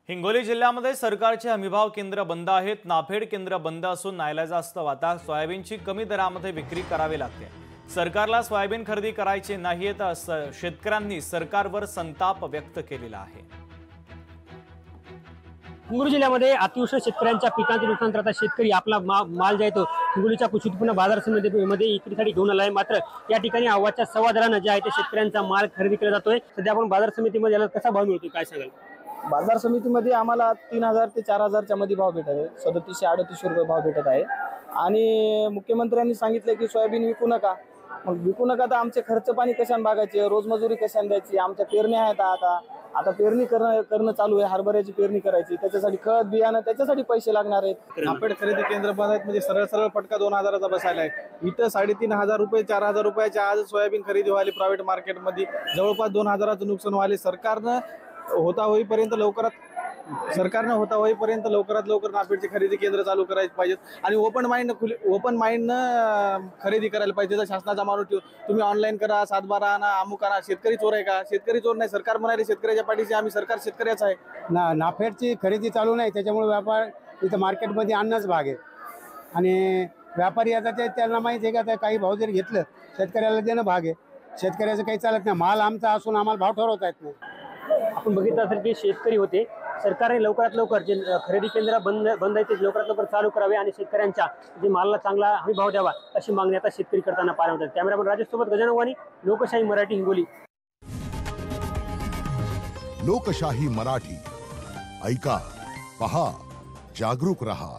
हिंगोली जिल्ह्यामध्ये सरकारचे हमीभाव केंद्र बंद आहेत। नाफेड केंद्र बंद असून नाईलाजास्तव आता सोयाबीनची कमी दरामध्ये विक्री करावी लागते। सरकारला सोयाबीन खरेदी करायचे नाहीये तर शेतकऱ्यांनी सरकारवर संताप व्यक्त केलेला आहे। हिंगोली जिल्ह्यामध्ये अतिवृष्टी शेतकऱ्यांच्या पिकांचे नुकसान करता शेतकरी आपला माल जो हिंगोलीच्या कृषी उत्पन्न बाजार समितीमध्ये विक्रीसाठी घेऊन आला आहे। मात्र या ठिकाणी आवाजच्या सव्वा जे आहे ते शेतकऱ्यांचा माल खरेदी केला जातोय। सध्या आपण बाजार समितीमध्ये याला कसा भाव मिळतो काय सांगाल? बाजार समितीमध्ये आम्हाला 3000 ते 4000च्या मध्ये भाव भेटत आहे। 3738 रुपये भाव भेटत आहे। आणि मुख्यमंत्र्यांनी सांगितलं की सोयाबीन विकू नका। मग विकू नका तर आमचे खर्च पाणी कशाने भागायचे, रोजमजुरी कशाने द्यायची, आमच्या पेरण्या आहेत। आता पेरणी करणं चालू आहे। हरभऱ्याची पेरणी करायची, त्याच्यासाठी खत बियाणं, त्याच्यासाठी पैसे लागणार आहेत। नाफेड खरेदी केंद्र बंद आहेत म्हणजे सरळ फटका 2000चा बसायला आहे। इथं 3500 रुपये 4000 रुपयाच्या आज सोयाबीन खरेदी व्हायली प्रायव्हेट मार्केटमध्ये जवळपास 2000चं नुकसान व्हायले। सरकारनं होता होईपर्यंत लवकरात लवकर नाफेडची खरेदी केंद्र चालू करायची पाहिजेत आणि ओपन माइंडनं खरेदी करायला पाहिजे। शासनाचा माणूस तुम्ही ऑनलाईन करा, 7/12 आणा, अमुक आणा। शेतकरी चोर आहे का? शेतकरी चोर नाही। सरकार म्हणाले शेतकऱ्याच्या पाठीशी आम्ही, सरकार शेतकऱ्याचं आहे। नाफेडची खरेदी चालू नाही, त्याच्यामुळे व्यापार इथं मार्केटमध्ये आणणंच भाग आहे। आणि व्यापारी आता त्यांना माहिती आहे का काही भाव जरी घेतलं शेतकऱ्याला देणं भाग आहे। शेतकऱ्याचं काही चालत नाही, माल आमचा असून आम्हाला भाव ठरवता येत नाही। आपण बघितलं असेल की शेतकरी होते, सरकारने लवकरात लवकर जे खरेदी केंद्र बंद आहे ते लवकरात लवकर चालू करावे आणि शेतकऱ्यांच्या जे मालाला चांगला हमी भाव द्यावा अशी मागणी आता शेतकरी करताना पाहायला मिळतात। कॅमेरामन राजेश सोबत गजानन वाणी, लोकशाही मराठी, हिंगोली। लोकशाही मराठी ऐका, पहा, जागरूक रहा।